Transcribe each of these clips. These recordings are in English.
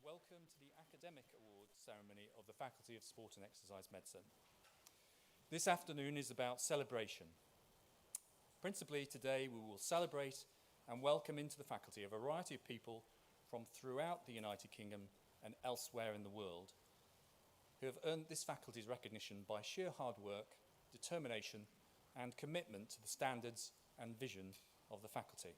Welcome to the Academic Awards ceremony of the Faculty of Sport and Exercise Medicine. This afternoon is about celebration. Principally today we will celebrate and welcome into the faculty a variety of people from throughout the United Kingdom and elsewhere in the world who have earned this faculty's recognition by sheer hard work, determination and commitment to the standards and vision of the faculty.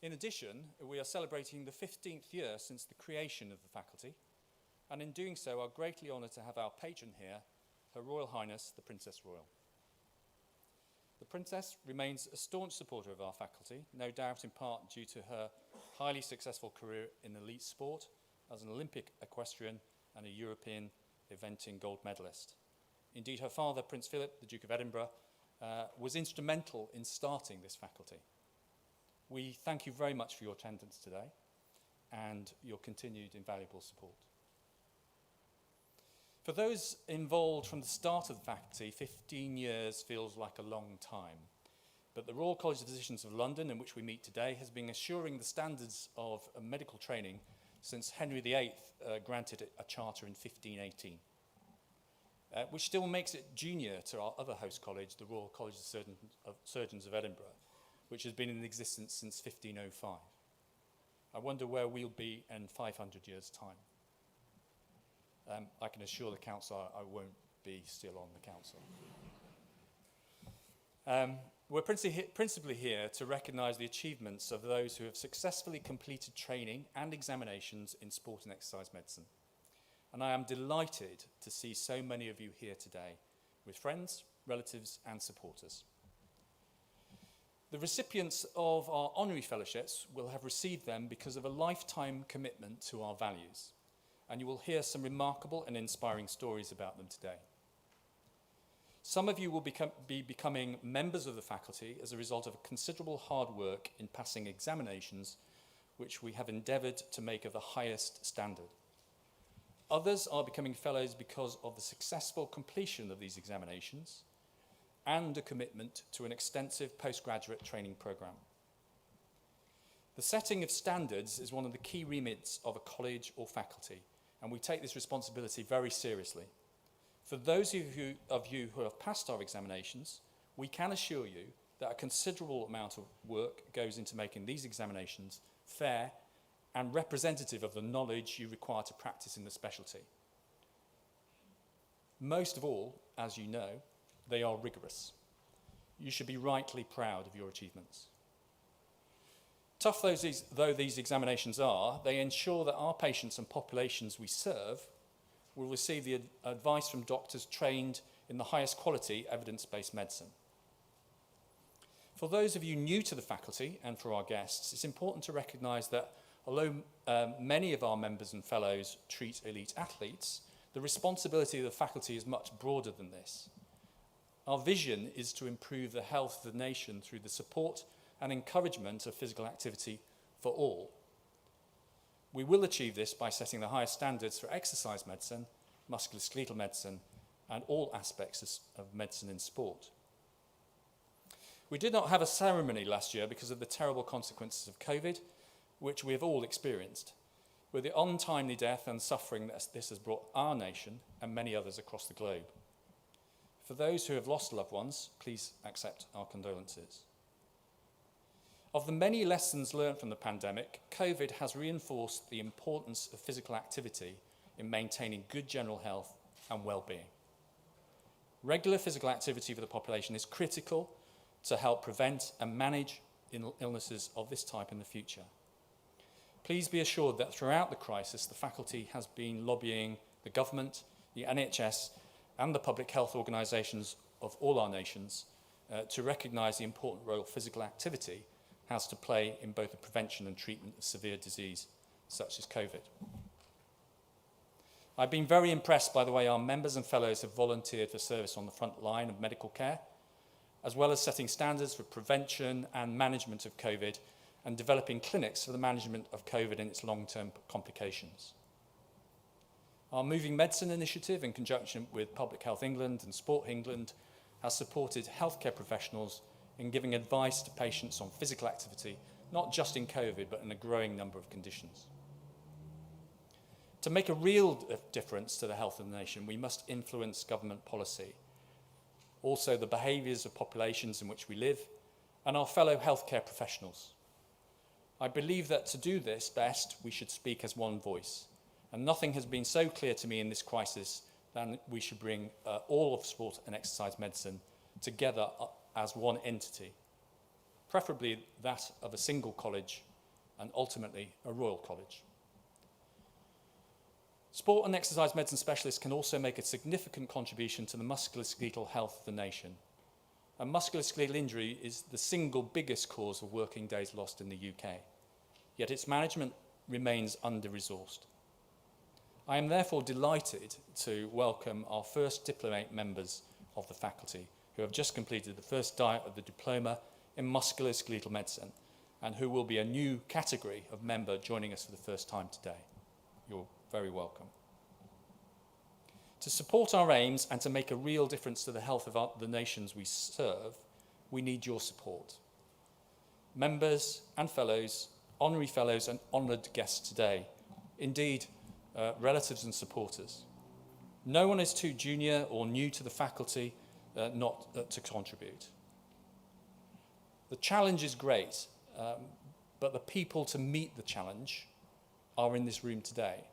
In addition, we are celebrating the 15th year since the creation of the faculty, and in doing so are greatly honoured to have our patron here, Her Royal Highness the Princess Royal. The Princess remains a staunch supporter of our faculty, no doubt in part due to her highly successful career in elite sport as an Olympic equestrian and a European eventing gold medalist. Indeed, her father, Prince Philip, the Duke of Edinburgh, was instrumental in starting this faculty. We thank you very much for your attendance today and your continued invaluable support. For those involved from the start of the faculty, 15 years feels like a long time. But the Royal College of Physicians of London, in which we meet today, has been assuring the standards of medical training since Henry VIII granted it a charter in 1518, which still makes it junior to our other host college, the Royal College of Surgeons of Edinburgh, which has been in existence since 1505. I wonder where we'll be in 500 years' time. I can assure the council I won't be still on the council. We're principally here to recognise the achievements of those who have successfully completed training and examinations in sport and exercise medicine. And I am delighted to see so many of you here today with friends, relatives and supporters. The recipients of our honorary fellowships will have received them because of a lifetime commitment to our values, and you will hear some remarkable and inspiring stories about them today. Some of you will be becoming members of the faculty as a result of considerable hard work in passing examinations, which we have endeavoured to make of the highest standard. Others are becoming fellows because of the successful completion of these examinations and a commitment to an extensive postgraduate training programme. The setting of standards is one of the key remits of a college or faculty, and we take this responsibility very seriously. For those of you who have passed our examinations, we can assure you that a considerable amount of work goes into making these examinations fair and representative of the knowledge you require to practice in the specialty. Most of all, as you know, they are rigorous. You should be rightly proud of your achievements. Tough though these examinations are, they ensure that our patients and populations we serve will receive the advice from doctors trained in the highest quality evidence-based medicine. For those of you new to the faculty and for our guests, it's important to recognise that although many of our members and fellows treat elite athletes, the responsibility of the faculty is much broader than this. Our vision is to improve the health of the nation through the support and encouragement of physical activity for all. We will achieve this by setting the highest standards for exercise medicine, musculoskeletal medicine, and all aspects of medicine in sport. We did not have a ceremony last year because of the terrible consequences of COVID, which we have all experienced, with the untimely death and suffering that this has brought our nation and many others across the globe. For those who have lost loved ones, please accept our condolences. Of the many lessons learned from the pandemic, COVID has reinforced the importance of physical activity in maintaining good general health and well-being. Regular physical activity for the population is critical to help prevent and manage illnesses of this type in the future. Please be assured that throughout the crisis, the faculty has been lobbying the government, the NHS, and the public health organisations of all our nations to recognise the important role physical activity has to play in both the prevention and treatment of severe disease such as COVID. I've been very impressed by the way our members and fellows have volunteered for service on the front line of medical care, as well as setting standards for prevention and management of COVID and developing clinics for the management of COVID and its long-term complications. Our Moving Medicine initiative, in conjunction with Public Health England and Sport England, has supported healthcare professionals in giving advice to patients on physical activity, not just in COVID, but in a growing number of conditions. To make a real difference to the health of the nation, we must influence government policy, also the behaviours of populations in which we live, and our fellow healthcare professionals. I believe that to do this best, we should speak as one voice. And nothing has been so clear to me in this crisis than we should bring all of sport and exercise medicine together as one entity, preferably that of a single college and ultimately a royal college. Sport and exercise medicine specialists can also make a significant contribution to the musculoskeletal health of the nation. And musculoskeletal injury is the single biggest cause of working days lost in the UK, yet its management remains under-resourced. I am therefore delighted to welcome our first diplomate members of the faculty who have just completed the first diet of the diploma in musculoskeletal medicine and who will be a new category of member joining us for the first time today. You're very welcome. To support our aims and to make a real difference to the health of the nations we serve, we need your support. Members and fellows, honorary fellows and honoured guests today, indeed, relatives and supporters. No one is too junior or new to the faculty not to contribute. The challenge is great, but the people to meet the challenge are in this room today,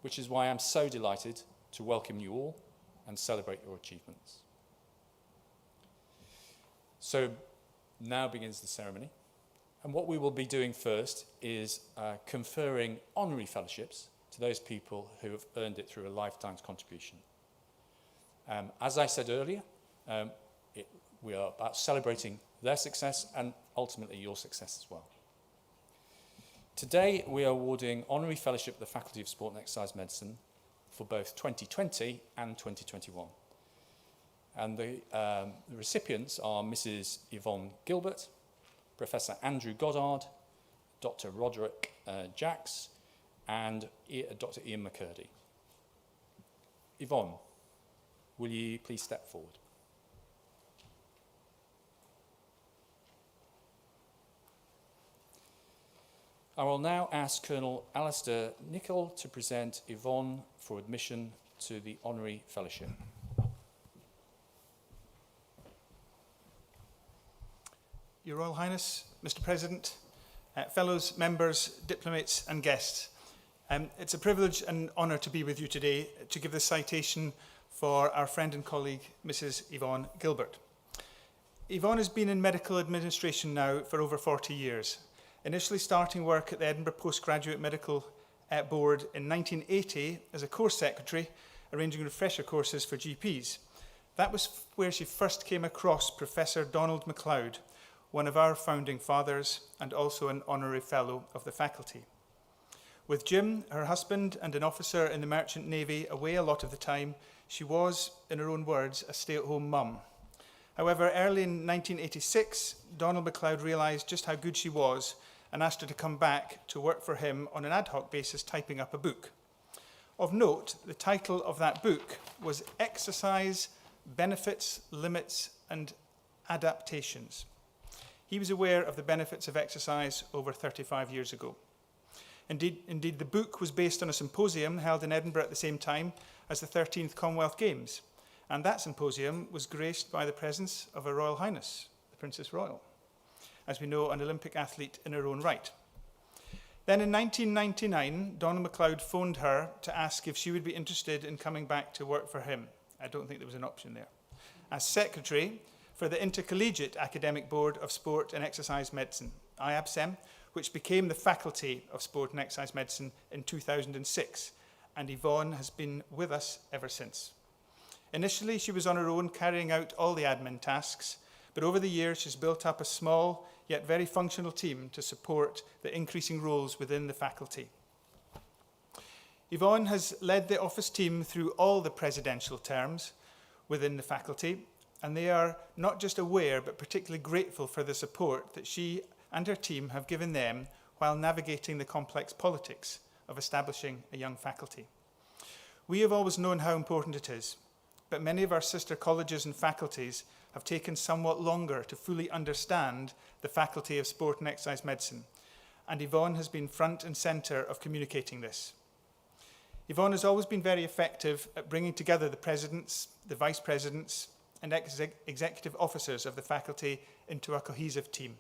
which is why I'm so delighted to welcome you all and celebrate your achievements. So now begins the ceremony. And what we will be doing first is conferring honorary fellowships to those people who have earned it through a lifetime's contribution. As I said earlier, we are about celebrating their success and ultimately your success as well. Today we are awarding honorary fellowship to the Faculty of Sport and Exercise Medicine for both 2020 and 2021. And the recipients are Mrs. Yvonne Gilbert, Professor Andrew Goddard, Dr. Roderick Jakes, and Dr. Ian Mccurdy. Yvonne, will you please step forward? I will now ask Colonel Alistair Nicholl to present Yvonne for admission to the Honorary Fellowship. Your Royal Highness, Mr. President, fellows, members, diplomates and guests, it's a privilege and honour to be with you today to give this citation for our friend and colleague, Mrs. Yvonne Gilbert. Yvonne has been in medical administration now for over 40 years, initially starting work at the Edinburgh Postgraduate Medical Board in 1980 as a course secretary, arranging refresher courses for GPs. That was where she first came across Professor Donald MacLeod, one of our founding fathers and also an honorary fellow of the faculty. With Jim, her husband, and an officer in the Merchant Navy away a lot of the time, she was, in her own words, a stay-at-home mum. However, early in 1986, Donald MacLeod realised just how good she was and asked her to come back to work for him on an ad hoc basis, typing up a book. Of note, the title of that book was Exercise, Benefits, Limits and Adaptations. He was aware of the benefits of exercise over 35 years ago. Indeed, the book was based on a symposium held in Edinburgh at the same time as the 13th Commonwealth Games, and that symposium was graced by the presence of Her Royal Highness, the Princess Royal, as we know, an Olympic athlete in her own right. Then in 1999, Donald MacLeod phoned her to ask if she would be interested in coming back to work for him. I don't think there was an option there. As secretary for the Intercollegiate Academic Board of Sport and Exercise Medicine, FSEM, which became the Faculty of Sport and Exercise Medicine in 2006, and Yvonne has been with us ever since. Initially, she was on her own carrying out all the admin tasks, but over the years she's built up a small yet very functional team to support the increasing roles within the faculty. Yvonne has led the office team through all the presidential terms within the faculty, and they are not just aware but particularly grateful for the support that she and her team have given them while navigating the complex politics of establishing a young faculty. We have always known how important it is, but many of our sister colleges and faculties have taken somewhat longer to fully understand the Faculty of Sport and Exercise Medicine, and Yvonne has been front and centre of communicating this. Yvonne has always been very effective at bringing together the presidents, the vice presidents, and executive officers of the faculty into a cohesive team.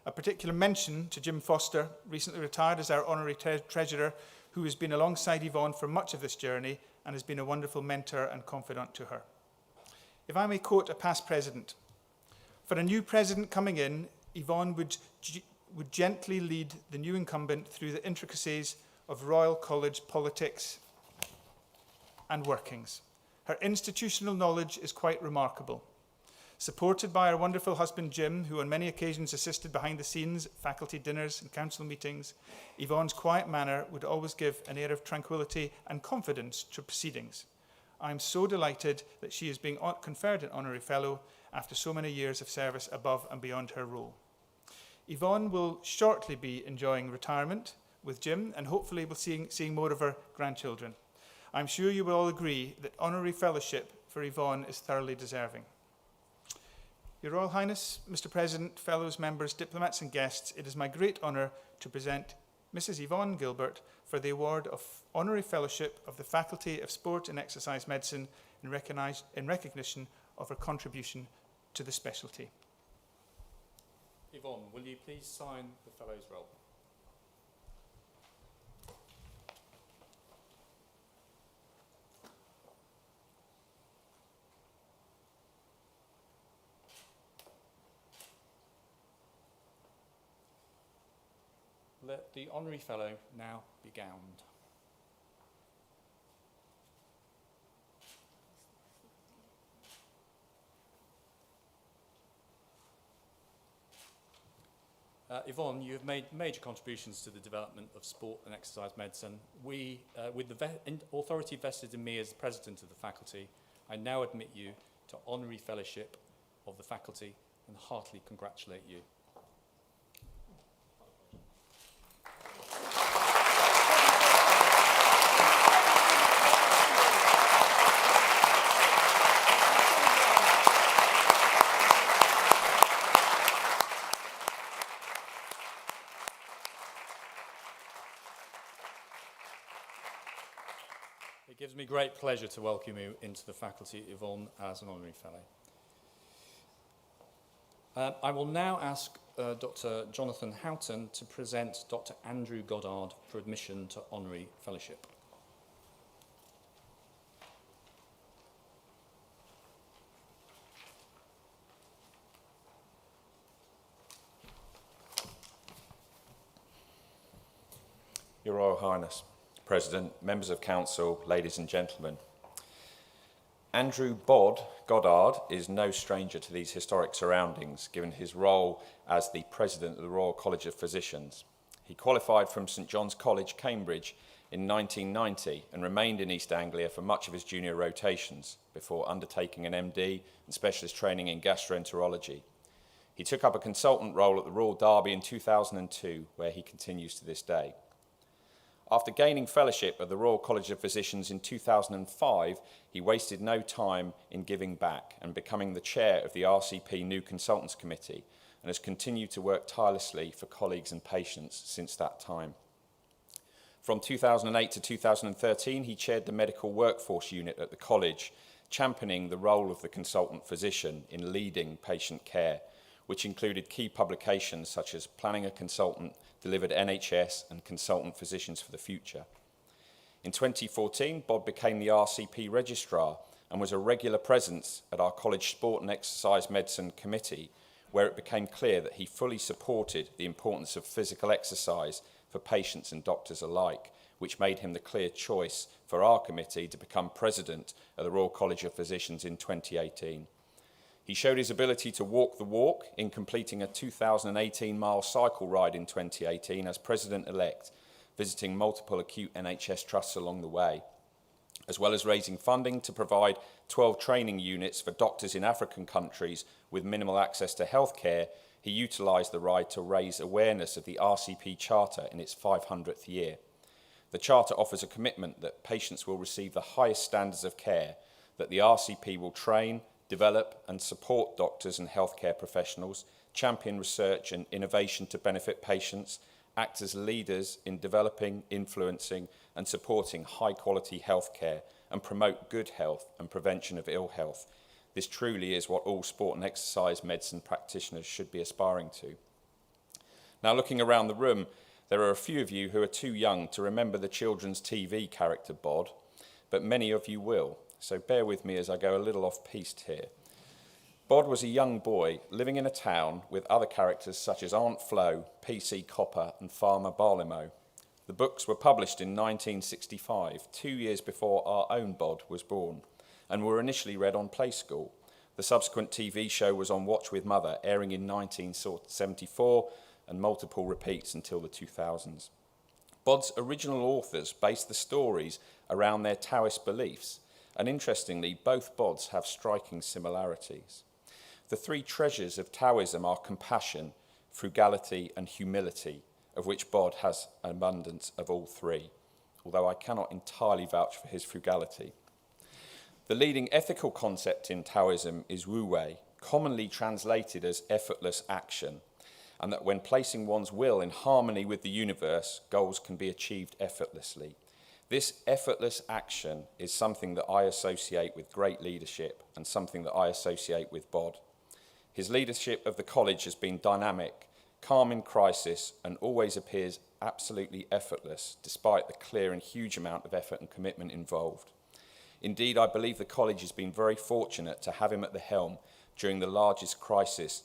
A particular mention to Jim Foster, recently retired as our Honorary Treasurer, who has been alongside Yvonne for much of this journey and has been a wonderful mentor and confidant to her. If I may quote a past president, "For a new president coming in, Yvonne would gently lead the new incumbent through the intricacies of Royal College politics and workings. Her institutional knowledge is quite remarkable. Supported by her wonderful husband Jim, who on many occasions assisted behind the scenes at faculty dinners and council meetings, Yvonne's quiet manner would always give an air of tranquility and confidence to proceedings. I am so delighted that she is being conferred an Honorary Fellow after so many years of service above and beyond her role. Yvonne will shortly be enjoying retirement with Jim and hopefully will seeing more of her grandchildren. I'm sure you will all agree that Honorary Fellowship for Yvonne is thoroughly deserving. Your Royal Highness, Mr. President, Fellows, Members, Diplomats and guests, it is my great honour to present Mrs. Yvonne Gilbert for the award of Honorary Fellowship of the Faculty of Sport and Exercise Medicine in recognition of her contribution to the specialty. Yvonne, will you please sign the Fellows' roll? Let the Honorary Fellow now be gowned. Yvonne, you have made major contributions to the development of sport and exercise medicine. With the authority vested in me as the President of the faculty, I now admit you to Honorary Fellowship of the faculty and heartily congratulate you. It gives me great pleasure to welcome you into the faculty, Yvonne, as an Honorary Fellow. I will now ask Dr. Jonathan Houghton to present Dr. Andrew Goddard for admission to Honorary Fellowship. Your Royal Highness, President, members of Council, ladies and gentlemen. Andrew Goddard is no stranger to these historic surroundings, given his role as the President of the Royal College of Physicians. He qualified from St John's College, Cambridge in 1990 and remained in East Anglia for much of his junior rotations before undertaking an MD and specialist training in gastroenterology. He took up a consultant role at the Royal Derby in 2002, where he continues to this day. After gaining fellowship at the Royal College of Physicians in 2005, he wasted no time in giving back and becoming the chair of the RCP New Consultants Committee, and has continued to work tirelessly for colleagues and patients since that time. From 2008 to 2013, he chaired the Medical Workforce Unit at the college, championing the role of the consultant physician in leading patient care, which included key publications such as Planning a Consultant, Delivered NHS and Consultant Physicians for the Future. In 2014, Bob became the RCP Registrar and was a regular presence at our College Sport and Exercise Medicine Committee, where it became clear that he fully supported the importance of physical exercise for patients and doctors alike, which made him the clear choice for our committee to become President of the Royal College of Physicians in 2018. He showed his ability to walk the walk in completing a 2,018-mile cycle ride in 2018 as President-elect, visiting multiple acute NHS trusts along the way, as well as raising funding to provide 12 training units for doctors in African countries with minimal access to healthcare. He utilised the ride to raise awareness of the RCP Charter in its 500th year. The Charter offers a commitment that patients will receive the highest standards of care, that the RCP will train, develop and support doctors and healthcare professionals, champion research and innovation to benefit patients, act as leaders in developing, influencing and supporting high-quality healthcare and promote good health and prevention of ill health. This truly is what all sport and exercise medicine practitioners should be aspiring to. Now, looking around the room, there are a few of you who are too young to remember the children's TV character Bod, but many of you will, so bear with me as I go a little off-piste here. Bod was a young boy living in a town with other characters such as Aunt Flo, PC Copper and Farmer Barlimo. The books were published in 1965, 2 years before our own Bod was born, and were initially read on Play School. The subsequent TV show was on Watch with Mother, airing in 1974, and multiple repeats until the 2000s. Bod's original authors based the stories around their Taoist beliefs, and interestingly, both Bods have striking similarities. The three treasures of Taoism are compassion, frugality, and humility, of which Bod has an abundance of all three, although I cannot entirely vouch for his frugality. The leading ethical concept in Taoism is Wu Wei, commonly translated as effortless action, and that when placing one's will in harmony with the universe, goals can be achieved effortlessly. This effortless action is something that I associate with great leadership and something that I associate with Bod. His leadership of the college has been dynamic, calm in crisis, and always appears absolutely effortless, despite the clear and huge amount of effort and commitment involved. Indeed, I believe the college has been very fortunate to have him at the helm during the largest crisis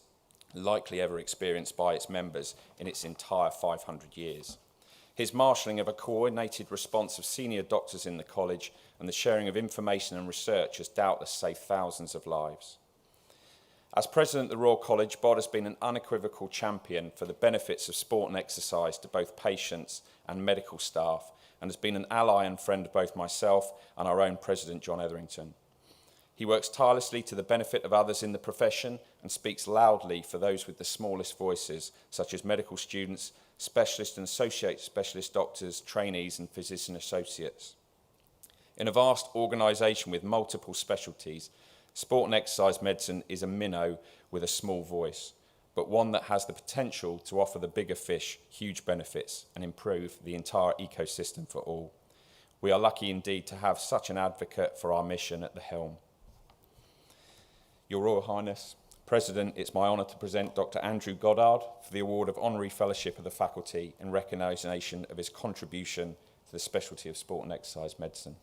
likely ever experienced by its members in its entire 500 years. His marshalling of a coordinated response of senior doctors in the college and the sharing of information and research has doubtless saved thousands of lives. As President of the Royal College, Bod has been an unequivocal champion for the benefits of sport and exercise to both patients and medical staff, and has been an ally and friend of both myself and our own President John Etherington. He works tirelessly to the benefit of others in the profession and speaks loudly for those with the smallest voices, such as medical students, specialist and associate specialist doctors, trainees and physician associates. In a vast organisation with multiple specialties, sport and exercise medicine is a minnow with a small voice, but one that has the potential to offer the bigger fish huge benefits and improve the entire ecosystem for all. We are lucky indeed to have such an advocate for our mission at the helm. Your Royal Highness, President, it's my honour to present Dr. Andrew Goddard for the award of Honorary Fellowship of the Faculty in recognition of his contribution to the specialty of sport and exercise medicine.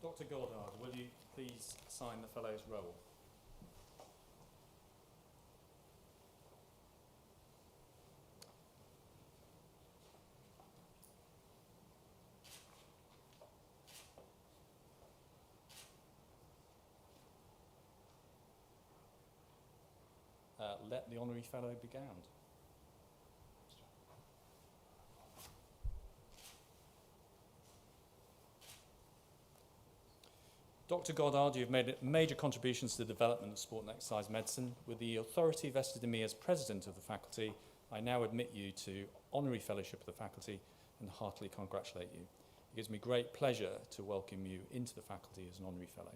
Dr. Goddard, will you please sign the Fellow's roll? Let the Honorary Fellow be gowned. Dr. Goddard, you have made major contributions to the development of sport and exercise medicine. With the authority vested in me as President of the Faculty, I now admit you to Honorary Fellowship of the Faculty and heartily congratulate you. It gives me great pleasure to welcome you into the Faculty as an Honorary Fellow.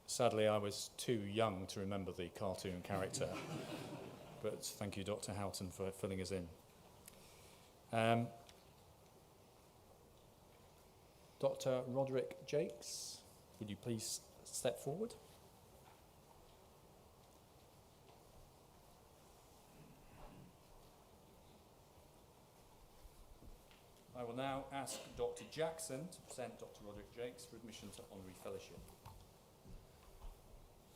Sadly, I was too young to remember the cartoon character, but thank you, Dr. Houghton, for filling us in. Dr. Roderick Jakes, would you please step forward? I will now ask Dr. Jackson to present Dr. Roderick Jakes for admission to Honorary Fellowship.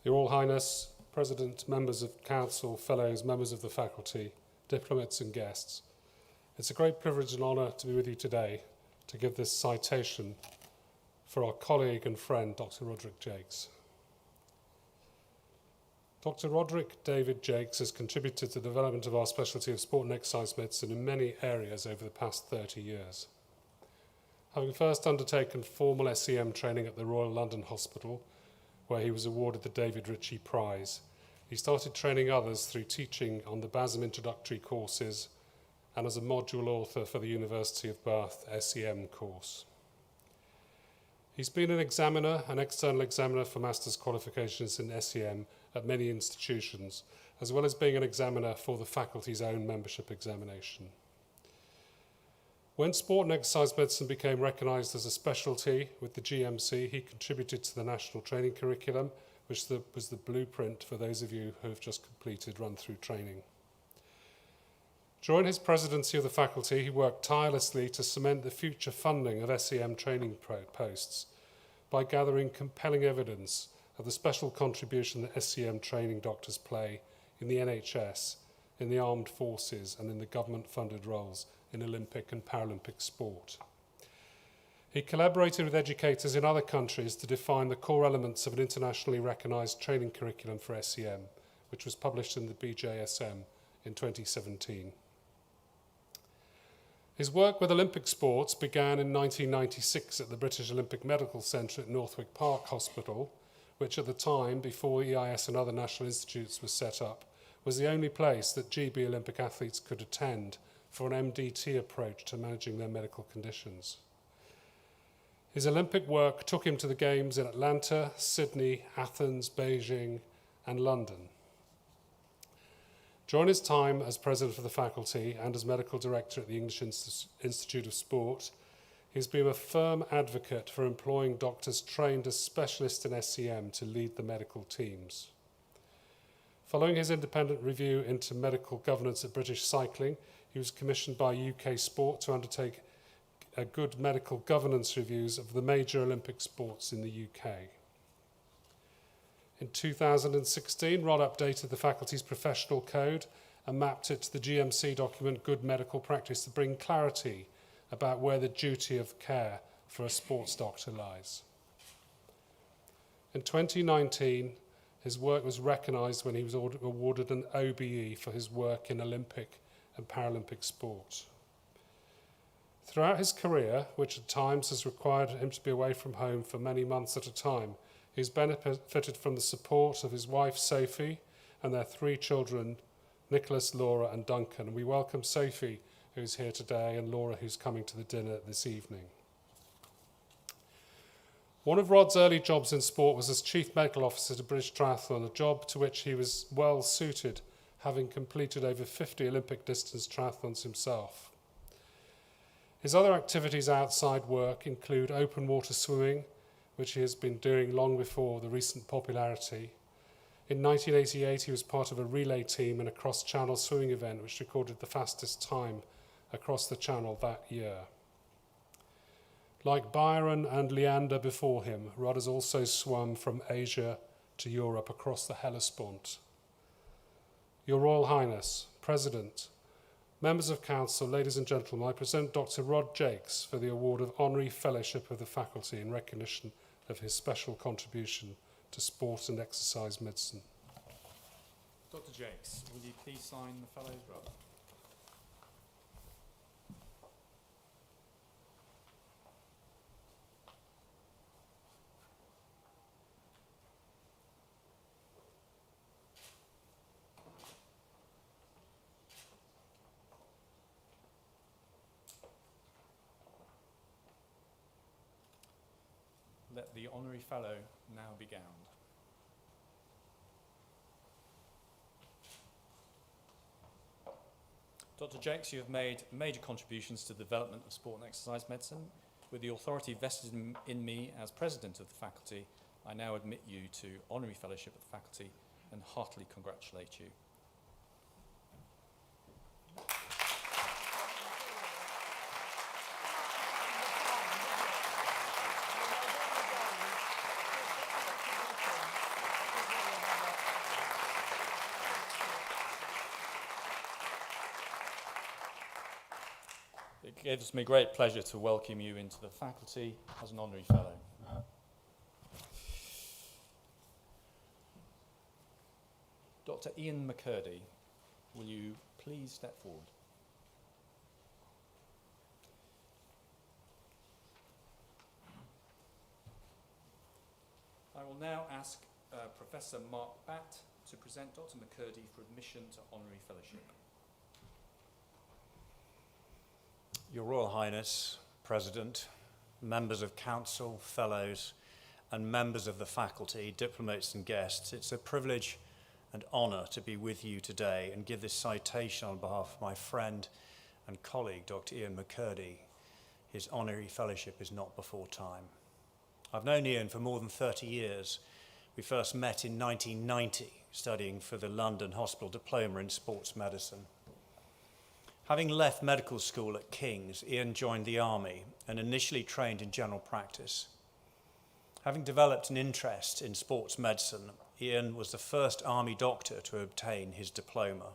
Your Royal Highness, President, members of Council, Fellows, members of the Faculty, diplomats and guests, it's a great privilege and honour to be with you today to give this citation for our colleague and friend, Dr. Roderick Jakes. Dr. Roderick David Jakes has contributed to the development of our specialty of sport and exercise medicine in many areas over the past 30 years. Having first undertaken formal FSEM training at the Royal London Hospital, where he was awarded the David Ritchie Prize, He started training others through teaching on the BASM introductory courses and as a module author for the University of Bath FSEM course. He's been an examiner, an external examiner for master's qualifications in SEM at many institutions, as well as being an examiner for the faculty's own membership examination. When sport and exercise medicine became recognised as a specialty with the GMC, he contributed to the national training curriculum, which was the blueprint for those of you who have just completed run-through training. During his presidency of the faculty, he worked tirelessly to cement the future funding of SEM training posts by gathering compelling evidence of the special contribution that SEM training doctors play in the NHS, in the armed forces, and in the government-funded roles in Olympic and Paralympic sport. He collaborated with educators in other countries to define the core elements of an internationally recognised training curriculum for SEM, which was published in the BJSM in 2017. His work with Olympic sports began in 1996 at the British Olympic Medical Centre at Northwick Park Hospital, which at the time, before EIS and other national institutes were set up, was the only place that GB Olympic athletes could attend for an MDT approach to managing their medical conditions. His Olympic work took him to the Games in Atlanta, Sydney, Athens, Beijing, and London. During his time as president of the faculty and as medical director at the English Institute of Sport, he's been a firm advocate for employing doctors trained as specialists in SEM to lead the medical teams. Following his independent review into medical governance at British Cycling, he was commissioned by UK Sport to undertake a good medical governance reviews of the major Olympic sports in the UK. In 2016, Rod updated the faculty's professional code and mapped it to the GMC document Good Medical Practice to bring clarity about where the duty of care for a sports doctor lies. In 2019, his work was recognised when he was awarded an OBE for his work in Olympic and Paralympic sport. Throughout his career, which at times has required him to be away from home for many months at a time, he's benefited from the support of his wife Sophie and their 3 children, Nicholas, Laura and Duncan. And we welcome Sophie, who's here today, and Laura, who's coming to the dinner this evening. One of Rod's early jobs in sport was as Chief Medical Officer to British Triathlon, a job to which he was well suited, having completed over 50 Olympic distance triathlons himself. His other activities outside work include open water swimming, which he has been doing long before the recent popularity. In 1988, he was part of a relay team in a cross-channel swimming event which recorded the fastest time across the channel that year. Like Byron and Leander before him, Rod has also swum from Asia to Europe across the Hellespont. Your Royal Highness, President, members of Council, ladies and gentlemen, I present Dr. Rod Jakes for the award of Honorary Fellowship of the Faculty in recognition of his special contribution to sport and exercise medicine. Dr. Jakes, will you please sign the Fellow's Roll? Let the Honorary Fellow now be gowned. Dr. Jakes, you have made major contributions to the development of sport and exercise medicine. With the authority vested in me as President of the Faculty, I now admit you to Honorary Fellowship of the Faculty and heartily congratulate you. It gives me great pleasure to welcome you into the faculty as an Honorary Fellow. Dr. Ian Mccurdy, will you please step forward? I will now ask Professor Mark Batt to present Dr. Mccurdy for admission to Honorary Fellowship. Your Royal Highness, President, members of Council, Fellows, and members of the faculty, diplomats and guests, it's a privilege and honour to be with you today and give this citation on behalf of my friend and colleague, Dr. Ian Mccurdy. His honorary fellowship is not before time. I've known Ian for more than 30 years. We first met in 1990, studying for the London Hospital Diploma in Sports Medicine. Having left medical school at King's, Ian joined the Army and initially trained in general practice. Having developed an interest in sports medicine, Ian was the first Army doctor to obtain his diploma.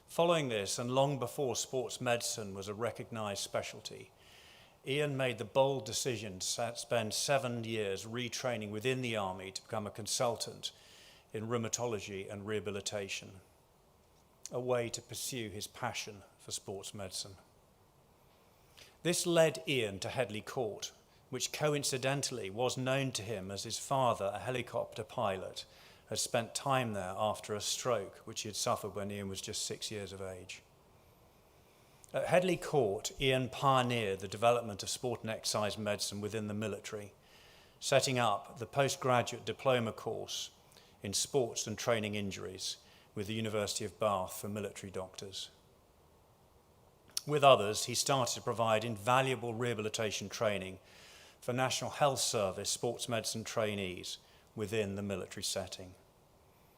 Following this, and long before sports medicine was a recognised specialty, Ian made the bold decision to spend 7 years retraining within the Army to become a consultant in rheumatology and rehabilitation, a way to pursue his passion for sports medicine. This led Ian to Headley Court, which coincidentally was known to him as his father, a helicopter pilot, had spent time there after a stroke which he had suffered when Ian was just 6 years of age. At Headley Court, Ian pioneered the development of sport and exercise medicine within the military, setting up the postgraduate diploma course in sports and training injuries with the University of Bath for military doctors. With others, he started to provide invaluable rehabilitation training for National Health Service sports medicine trainees within the military setting.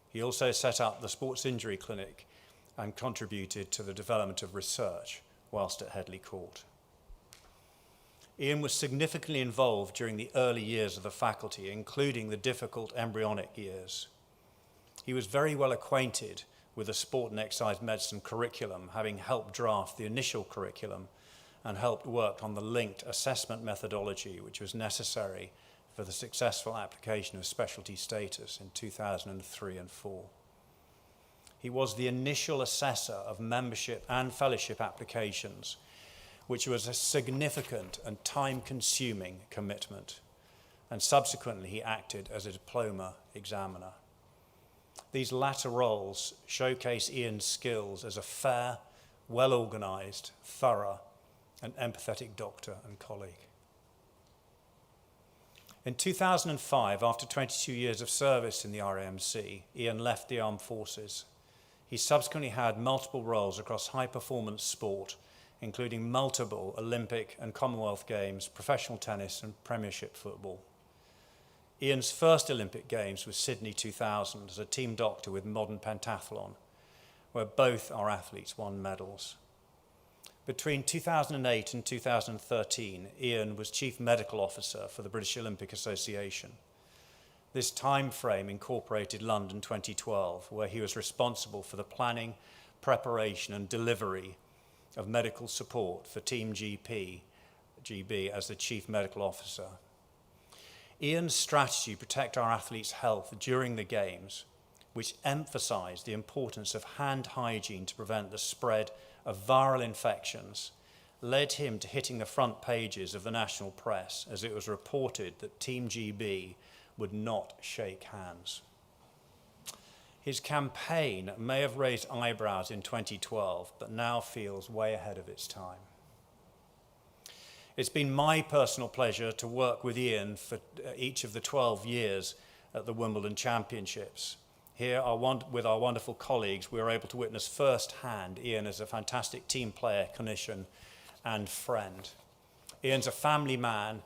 He also set up the Sports Injury Clinic and contributed to the development of research whilst at Headley Court. Ian was significantly involved during the early years of the faculty, including the difficult embryonic years. He was very well acquainted with the sport and exercise medicine curriculum, having helped draft the initial curriculum and helped work on the linked assessment methodology which was necessary for the successful application of specialty status in 2003 and 4. He was the initial assessor of membership and fellowship applications, which was a significant and time-consuming commitment, and subsequently he acted as a diploma examiner. These latter roles showcase Ian's skills as a fair, well-organised, thorough, and empathetic doctor and colleague. In 2005, after 22 years of service in the RAMC, Ian left the armed forces. He subsequently had multiple roles across high-performance sport, including multiple Olympic and Commonwealth Games, professional tennis and Premiership football. Ian's first Olympic Games was Sydney 2000 as a team doctor with modern pentathlon, where both our athletes won medals. Between 2008 and 2013, Ian was Chief Medical Officer for the British Olympic Association. This time frame incorporated London 2012, where he was responsible for the planning, preparation and delivery of medical support for Team GB as the Chief Medical Officer. Ian's strategy to protect our athletes' health during the Games, which emphasised the importance of hand hygiene to prevent the spread of viral infections, led him to hitting the front pages of the national press as it was reported that Team GB would not shake hands. His campaign may have raised eyebrows in 2012, but now feels way ahead of its time. It's been my personal pleasure to work with Ian for each of the 12 years at the Wimbledon Championships. Here, with our wonderful colleagues, we were able to witness firsthand Ian as a fantastic team player, clinician, and friend. Ian's a family man,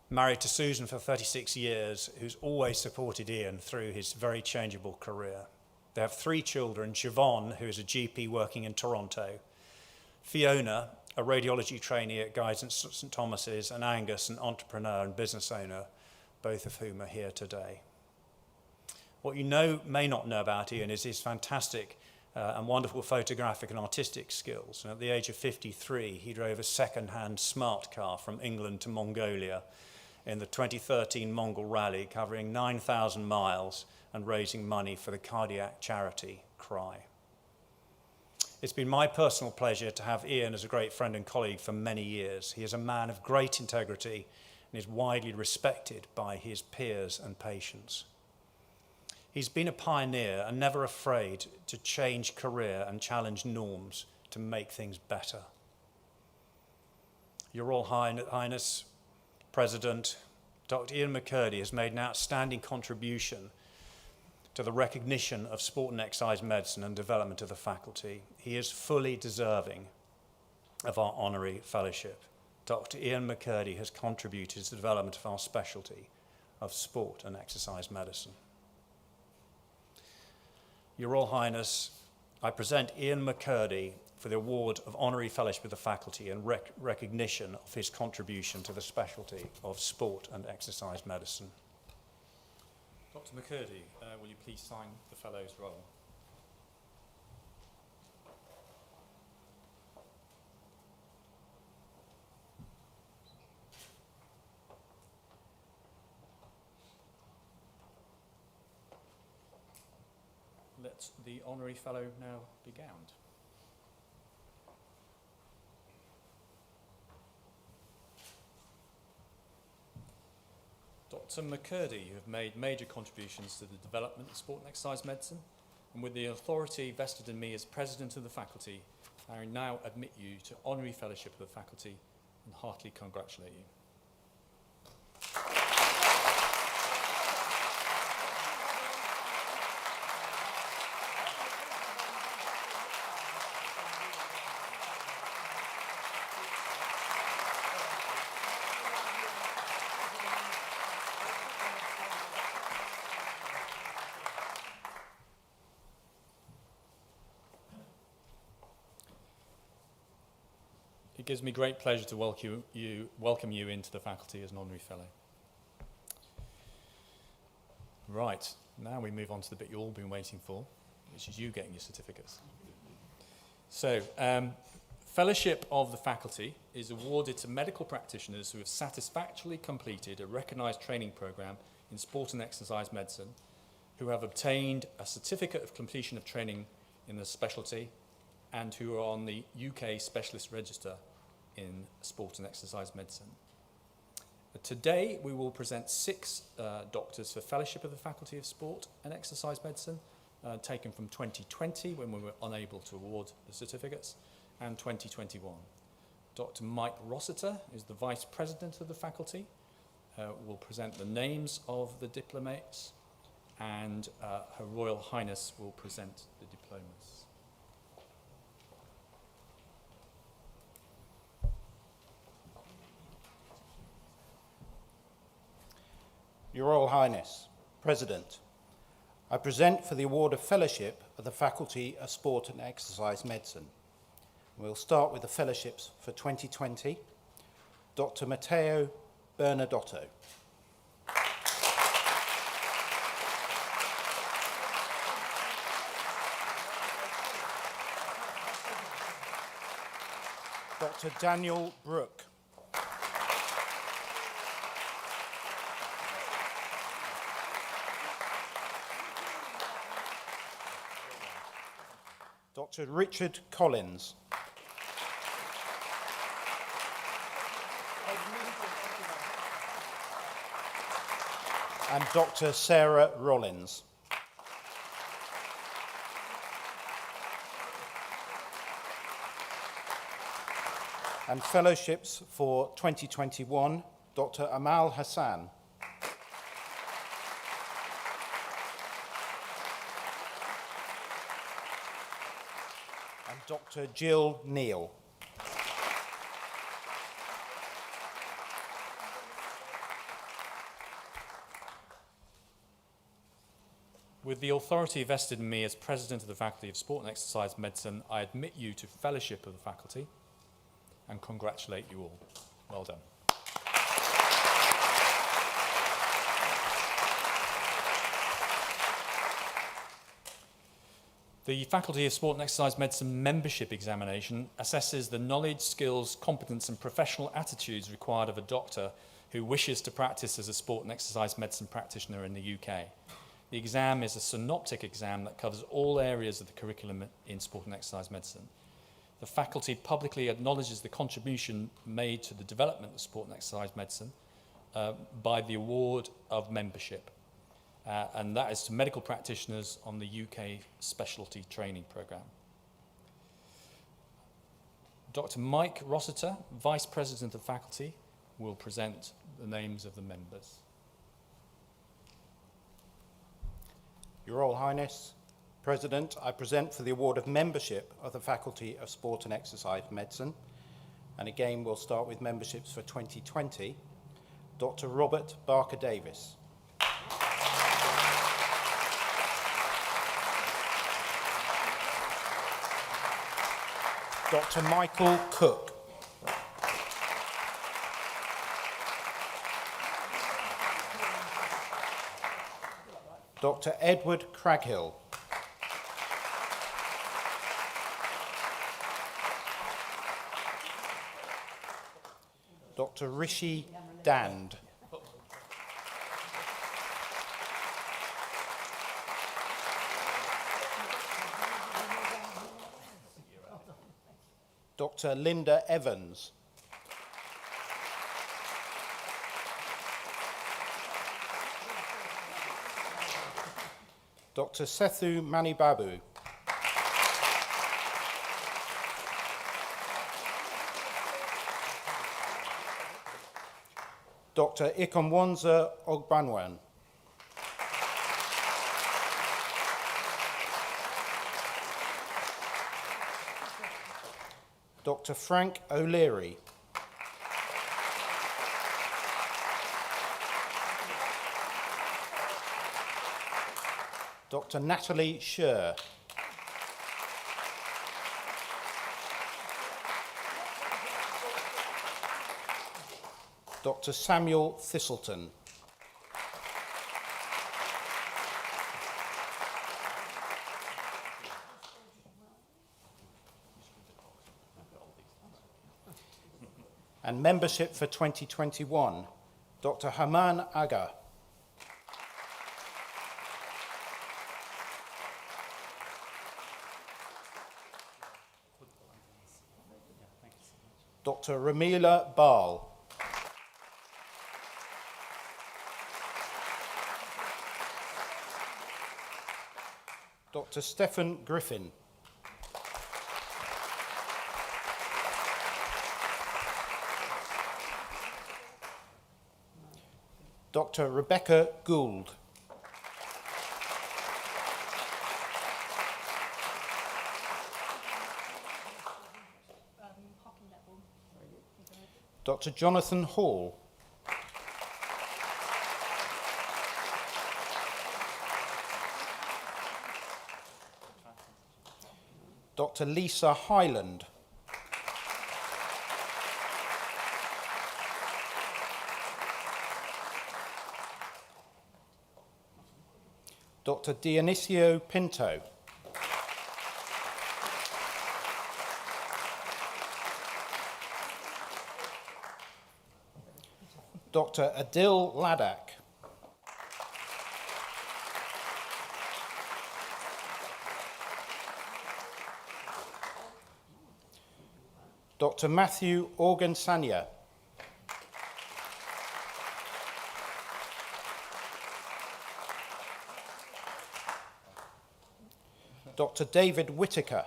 married to Susan for 36 years, who's always supported Ian through his very changeable career. They have 3 children, Yvonne, who is a GP working in Toronto, Fiona, a radiology trainee at Guy's and St Thomas's, and Angus, an entrepreneur and business owner, both of whom are here today. What you may not know about Ian is his fantastic and wonderful photographic and artistic skills. And at the age of 53, he drove a second-hand smart car from England to Mongolia in the 2013 Mongol Rally, covering 9,000 miles and raising money for the cardiac charity CRY. It's been my personal pleasure to have Ian as a great friend and colleague for many years. He is a man of great integrity and is widely respected by his peers and patients. He's been a pioneer and never afraid to change career and challenge norms to make things better. Your Royal Highness, President, Dr. Ian Mccurdy has made an outstanding contribution to the recognition of sport and exercise medicine and development of the faculty. He is fully deserving of our honorary fellowship. Dr. Ian Mccurdy has contributed to the development of our specialty of sport and exercise medicine. Your Royal Highness, I present Ian Mccurdy for the award of honorary fellowship of the faculty and recognition of his contribution to the specialty of sport and exercise medicine. Dr. Mccurdy, will you please sign the Fellows' roll? Let the Honorary Fellow now be gowned. Dr. Mccurdy, you have made major contributions to the development of sport and exercise medicine, and with the authority vested in me as President of the faculty, I now admit you to honorary fellowship of the faculty and heartily congratulate you. It gives me great pleasure to welcome you into the faculty as an honorary fellow. Right, now we move on to the bit you've all been waiting for, which is you getting your certificates. So, fellowship of the faculty is awarded to medical practitioners who have satisfactorily completed a recognised training programme in sport and exercise medicine, who have obtained a certificate of completion of training in the specialty, and who are on the UK Specialist Register in sport and exercise medicine. Today we will present 6 doctors for fellowship of the Faculty of Sport and Exercise Medicine, taken from 2020 when we were unable to award the certificates, and 2021. Dr. Mike Rossiter is the Vice President of the faculty, will present the names of the diplomates, and Her Royal Highness will present the diplomas. Your Royal Highness, President, I present for the award of fellowship of the Faculty of Sport and Exercise Medicine. We'll start with the fellowships for 2020. Dr. Matteo Bernardotto. Dr. Daniel Brooke. Dr. Richard Collins. And Dr. Sarah Rollins. And fellowships for 2021, Dr. Amal Hassan. And Dr. Jill Neal. With the authority vested in me as President of the Faculty of Sport and Exercise Medicine, I admit you to fellowship of the faculty and congratulate you all. Well done. The Faculty of Sport and Exercise Medicine membership examination assesses the knowledge, skills, competence and professional attitudes required of a doctor who wishes to practice as a sport and exercise medicine practitioner in the UK. The exam is a synoptic exam that covers all areas of the curriculum in sport and exercise medicine. The faculty publicly acknowledges the contribution made to the development of sport and exercise medicine by the award of membership. and that is to medical practitioners on the UK Specialty Training Programme. Dr. Mike Rossiter, Vice President of Faculty, will present the names of the members. Your Royal Highness, President, I present for the award of membership of the Faculty of Sport and Exercise Medicine. And again, we'll start with memberships for 2020. Dr. Robert Barker-Davis. Dr. Michael Cook. Dr. Edward Craghill. Dr. Rishi Dand. Dr. Linda Evans. Dr. Sethu Manibabu. Dr. Ikomwanza Ogbanwan. Dr. Frank O'Leary. Dr. Natalie Scher. Dr. Samuel Thistleton. And membership for 2021, Dr. Haman Aga. Dr. Ramila Bal. Dr. Stephen Griffin. Dr. Rebecca Gould. Dr. Jonathan Hall. Dr. Lisa Hyland. Dr. Dionisio Pinto. Dr. Adil Laddak. Dr. Matthew Organsanya. Dr. David Whittaker.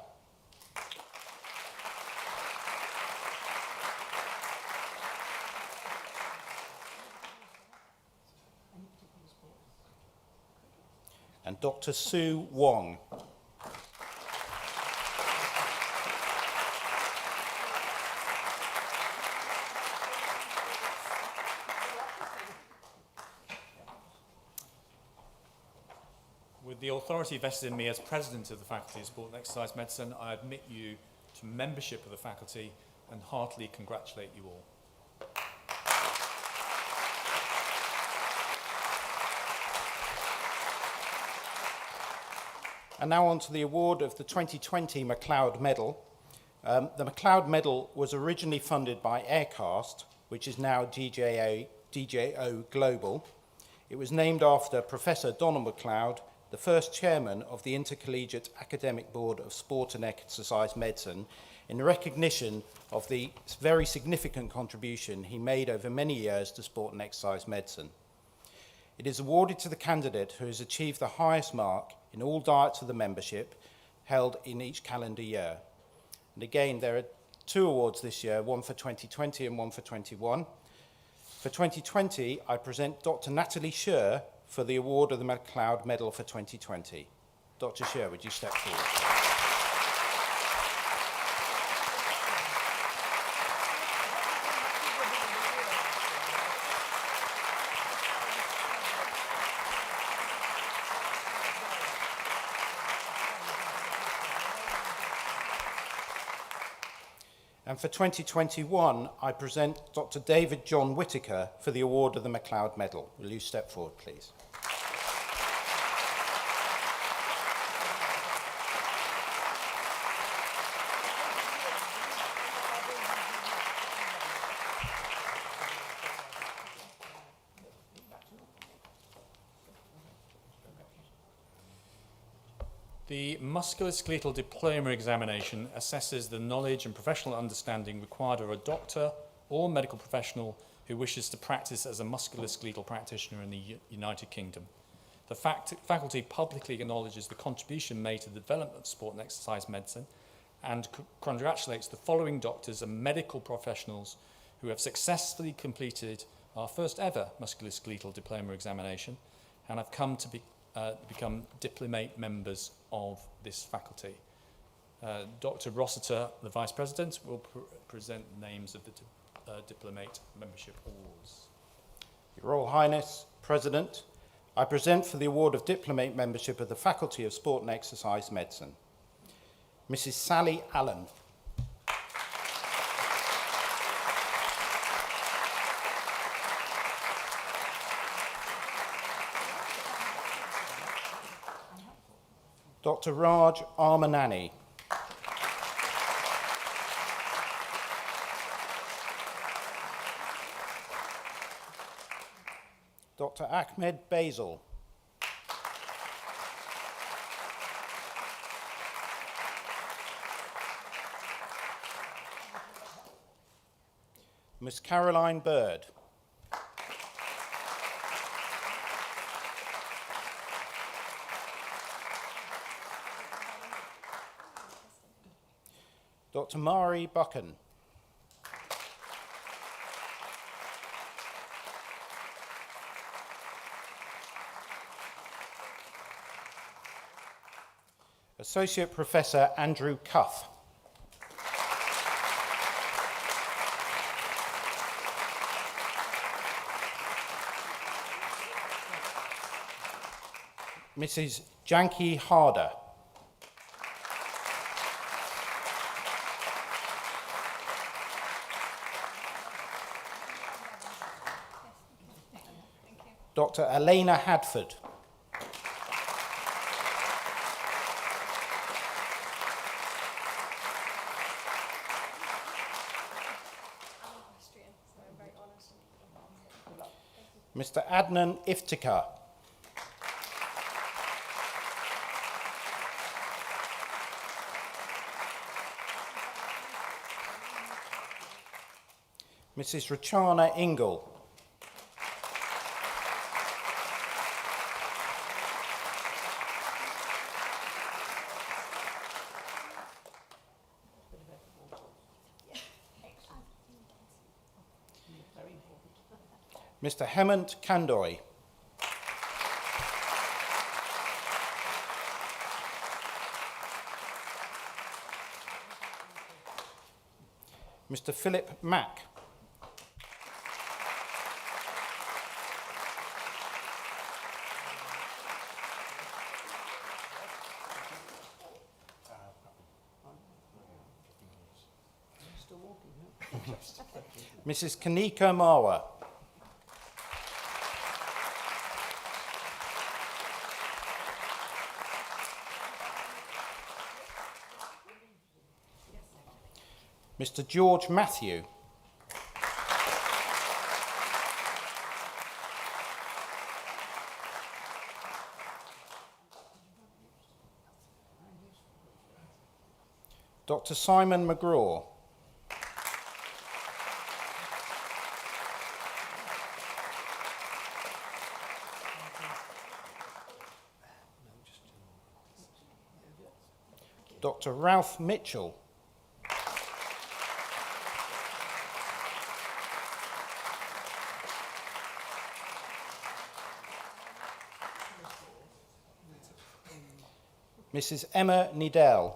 And Dr. Sue Wong. With the authority vested in me as President of the Faculty of Sport and Exercise Medicine, I admit you to membership of the faculty and heartily congratulate you all. And now on to the award of the 2020 MacLeod Medal. The MacLeod Medal was originally funded by Aircast, which is now DJO Global. It was named after Professor Donald MacLeod, the first chairman of the Intercollegiate Academic Board of Sport and Exercise Medicine, in recognition of the very significant contribution he made over many years to sport and exercise medicine. It is awarded to the candidate who has achieved the highest mark in all diets of the membership held in each calendar year. And again, there are 2 awards this year, one for 2020 and one for 21. For 2020, I present Dr. Natalie Scher for the award of the MacLeod Medal for 2020. Dr. Scher, would you step forward? And for 2021, I present Dr. David John Whittaker for the award of the MacLeod Medal. Will you step forward, please? The musculoskeletal diploma examination assesses the knowledge and professional understanding required of a doctor or medical professional who wishes to practice as a musculoskeletal practitioner in the United Kingdom. The faculty publicly acknowledges the contribution made to the development of sport and exercise medicine and congratulates the following doctors and medical professionals who have successfully completed our first ever musculoskeletal diploma examination and have come to become diplomate members of this faculty. Dr. Rossiter, the Vice President, will present names of the diplomate membership awards. Your Royal Highness, President, I present for the award of diplomate membership of the Faculty of Sport and Exercise Medicine, Mrs. Sally Allen. Dr. Raj Armanani. Dr. Ahmed Basil. Miss Caroline Bird. Dr. Mari Buchan. Associate Professor Andrew Cuff. Mrs. Janki Harder. Dr. Elena Hadford. Mr. Adnan Iftikhar. Mrs. Rachana Ingle. Mr. Hemant Kandoy. Mr. Philip Mack. Mrs. Kanika Marwa. Mr. George Matthew. Dr. Simon McGraw. Dr. Ralph Mitchell. Mrs. Emma Needell.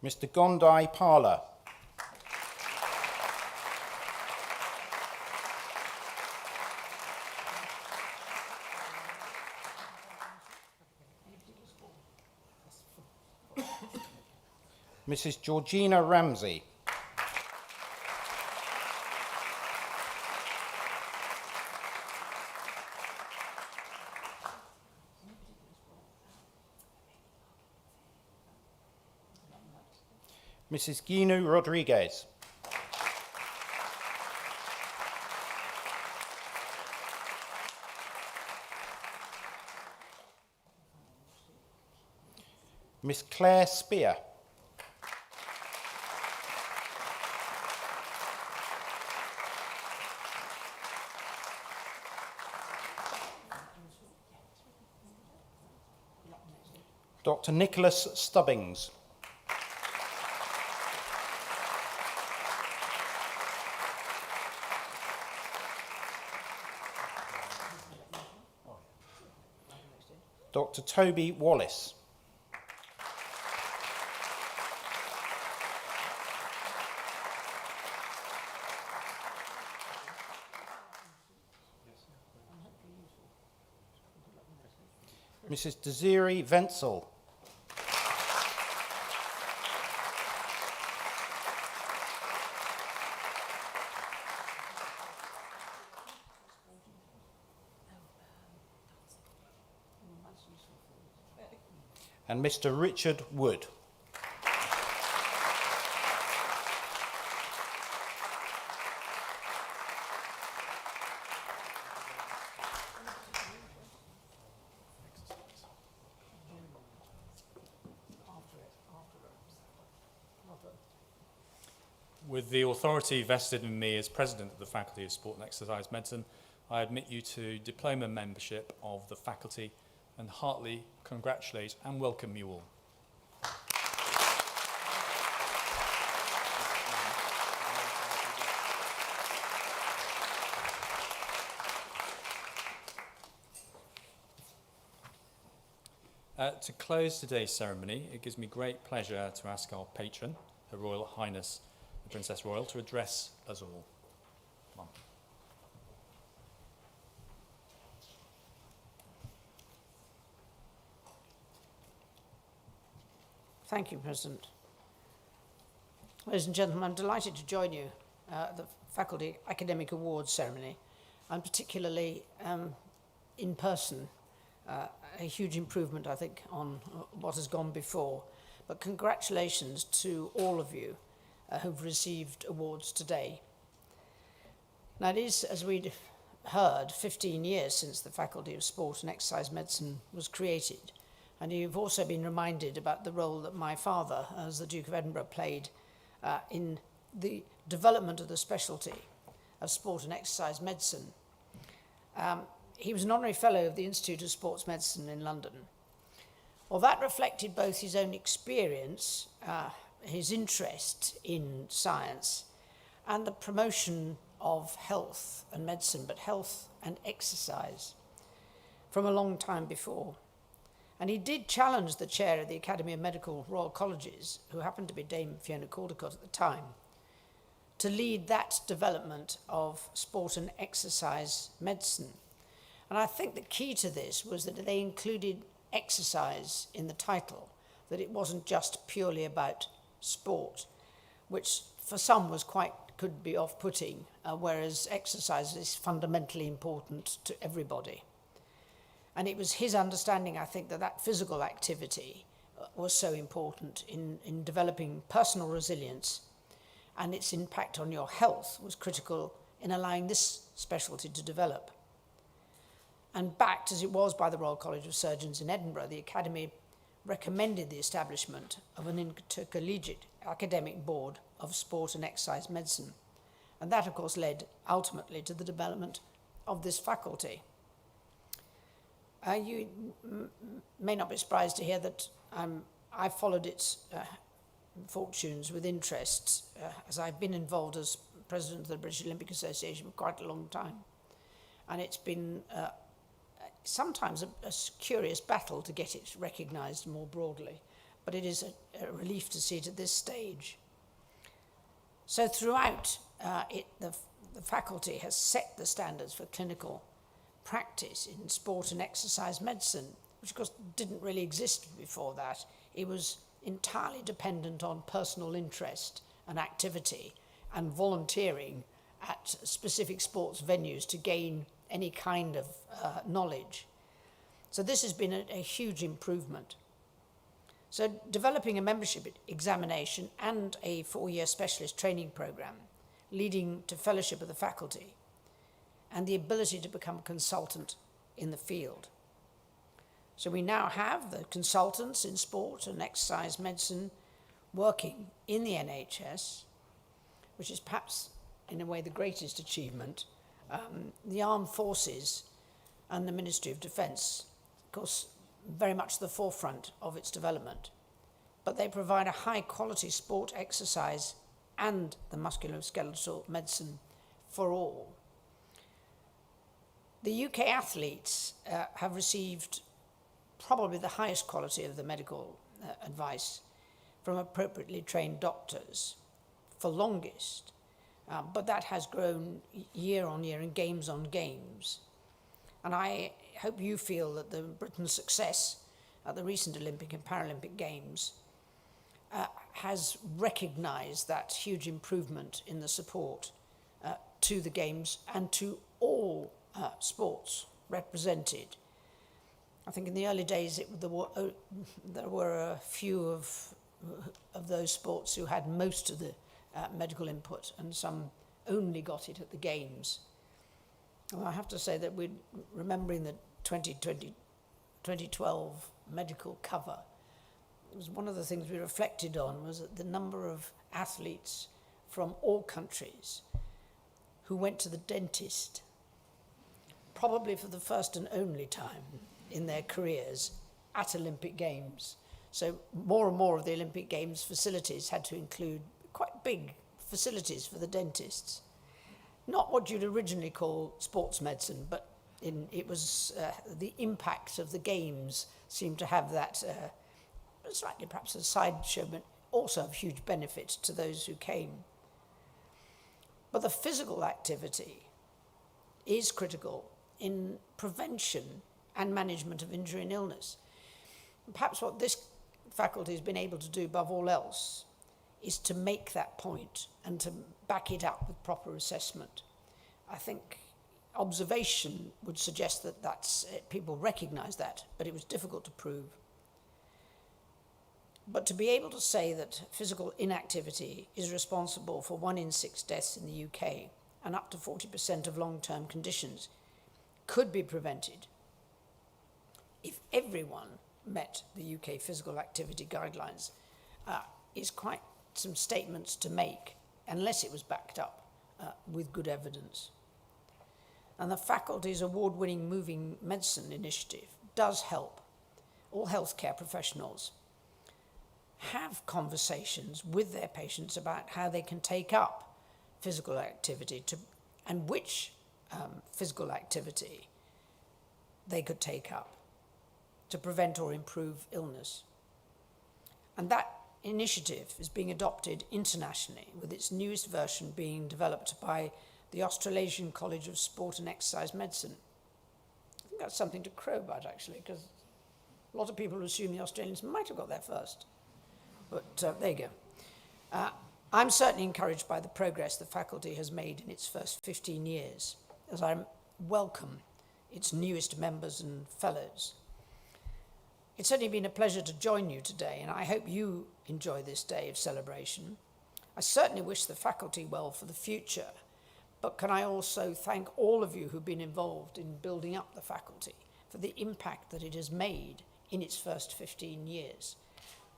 Mr. Gondi Parler. Mrs. Georgina Ramsey. Mrs. Ginu Rodriguez. Miss Claire Spear. Dr. Nicholas Stubbings. Dr. Toby Wallace. Mrs. Desiree Wenzel. And Mr. Richard Wood. With the authority vested in me as President of the Faculty of Sport and Exercise Medicine, I admit you to diploma membership of the faculty and heartily congratulate and welcome you all. To close today's ceremony, it gives me great pleasure to ask our patron, Her Royal Highness the Princess Royal, to address us all. Come on. Thank you, President. Ladies and gentlemen, I'm delighted to join you at the Faculty Academic Awards ceremony, and particularly in person. A huge improvement, I think, on what has gone before. But congratulations to all of you who've received awards today. Now, it is, as we'd heard, 15 years since the Faculty of Sport and Exercise Medicine was created. And you've also been reminded about the role that my father, as the Duke of Edinburgh, played in the development of the specialty of sport and exercise medicine. He was an honorary fellow of the Institute of Sports Medicine in London. Well, that reflected both his own experience, his interest in science, and the promotion of health and medicine, but health and exercise from a long time before. And he did challenge the chair of the Academy of Medical Royal Colleges, who happened to be Dame Fiona Caldecott at the time, to lead that development of sport and exercise medicine. And I think the key to this was that they included exercise in the title, that it wasn't just purely about sport, which for some could be off-putting, whereas exercise is fundamentally important to everybody. And it was his understanding, I think, that physical activity was so important in developing personal resilience, and its impact on your health was critical in allowing this specialty to develop. And backed as it was by the Royal College of Surgeons in Edinburgh, the Academy recommended the establishment of an intercollegiate academic board of sport and exercise medicine. And that, of course, led ultimately to the development of this faculty. You may not be surprised to hear that I followed its fortunes with interest, as I've been involved as president of the British Olympic Association for quite a long time. And it's been sometimes a curious battle to get it recognised more broadly, but it is a relief to see it at this stage. So throughout, the faculty has set the standards for clinical practice in sport and exercise medicine, which of course didn't really exist before that. It was entirely dependent on personal interest and activity and volunteering at specific sports venues to gain any kind of knowledge. So this has been a huge improvement. So developing a membership examination and a 4-year specialist training program leading to fellowship of the faculty and the ability to become a consultant in the field. So we now have the consultants in sport and exercise medicine working in the NHS, which is perhaps in a way the greatest achievement. The armed forces and the Ministry of Defence, of course, very much the forefront of its development, but they provide a high quality sport, exercise and the musculoskeletal medicine for all. The UK athletes have received probably the highest quality of the medical advice from appropriately trained doctors for longest, but that has grown year on year and games on games. And I hope you feel that Britain's success at the recent Olympic and Paralympic Games has recognised that huge improvement in the support to the Games and to all sports represented. I think in the early days there were a few of those sports who had most of the medical input, and some only got it at the Games. Well, I have to say that we're remembering the 2012 medical cover. It was one of the things we reflected on was that the number of athletes from all countries who went to the dentist, probably for the first and only time in their careers, at Olympic Games. So more and more of the Olympic Games facilities had to include quite big facilities for the dentists. Not what you'd originally call sports medicine, but it was the impact of the Games seemed to have that slightly perhaps a sideshow, but also of huge benefit to those who came. But the physical activity is critical in prevention and management of injury and illness. And perhaps what this faculty has been able to do above all else is to make that point and to back it up with proper assessment. I think observation would suggest that people recognise that, but it was difficult to prove. But to be able to say that physical inactivity is responsible for 1 in 6 deaths in the UK and up to 40% of long-term conditions could be prevented if everyone met the UK physical activity guidelines is quite some statements to make, unless it was backed up with good evidence. And the faculty's award-winning Moving Medicine initiative does help all healthcare professionals have conversations with their patients about how they can take up physical activity and which physical activity they could take up to prevent or improve illness. And that initiative is being adopted internationally, with its newest version being developed by the Australasian College of Sport and Exercise Medicine. I think that's something to crow about, actually, because a lot of people assume the Australians might have got there first. But there you go. I'm certainly encouraged by the progress the faculty has made in its first 15 years, as I welcome its newest members and fellows. It's certainly been a pleasure to join you today, and I hope you enjoy this day of celebration. I certainly wish the faculty well for the future, but can I also thank all of you who've been involved in building up the faculty for the impact that it has made in its first 15 years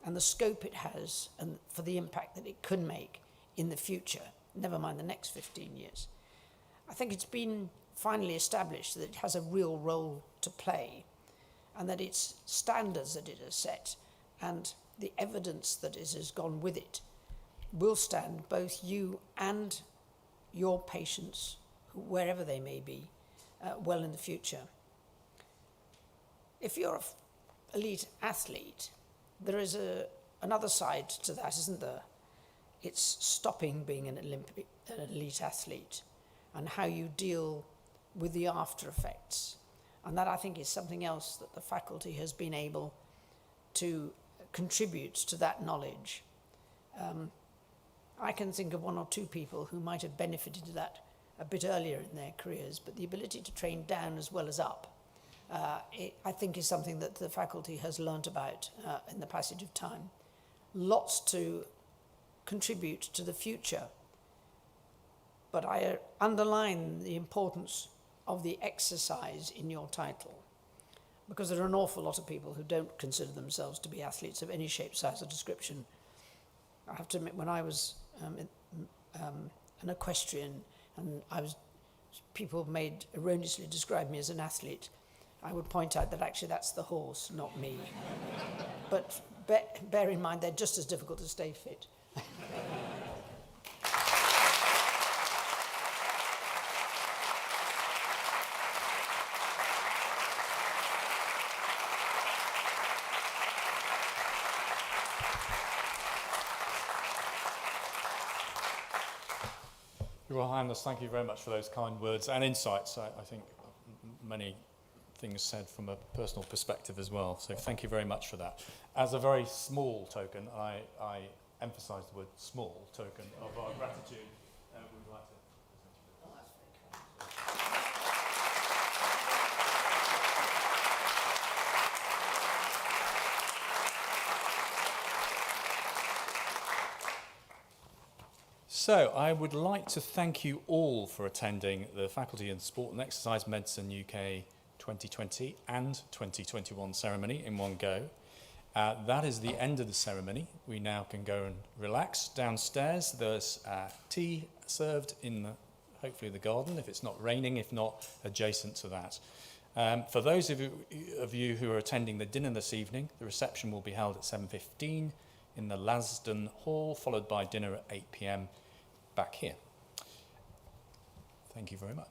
and the scope it has and for the impact that it could make in the future never mind the next 15 years. I think it's been finally established that it has a real role to play, and that its standards that it has set and the evidence that it has gone with it will stand both you and your patients, wherever they may be, well in the future. If you're an elite athlete, there is another side to that, isn't there? It's stopping being an elite athlete and how you deal with the after effects. And that, I think, is something else that the faculty has been able to contribute to that knowledge. I can think of one or two people who might have benefited to that a bit earlier in their careers, but the ability to train down as well as up, I think, is something that the faculty has learnt about in the passage of time. Lots to contribute to the future, but I underline the importance of the exercise in your title, because there are an awful lot of people who don't consider themselves to be athletes of any shape, size or description. I have to admit, when I was an equestrian and people made erroneously describe me as an athlete, I would point out that actually that's the horse, not me. But bear in mind, they're just as difficult to stay fit. Your Royal Highness, thank you very much for those kind words and insights. I think many things said from a personal perspective as well. So thank you very much for that. As a very small token, I emphasise the word small token of our gratitude. We'd like to. So I would like to thank you all for attending the Faculty in Sport and Exercise Medicine UK 2020 and 2021 ceremony in one go. That is the end of the ceremony. We now can go and relax downstairs. There's tea served in hopefully the garden, if it's not raining, if not adjacent to that. For those of you who are attending the dinner this evening, the reception will be held at 7:15 in the Lasden Hall, followed by dinner at 8 p.m. back here. Thank you very much.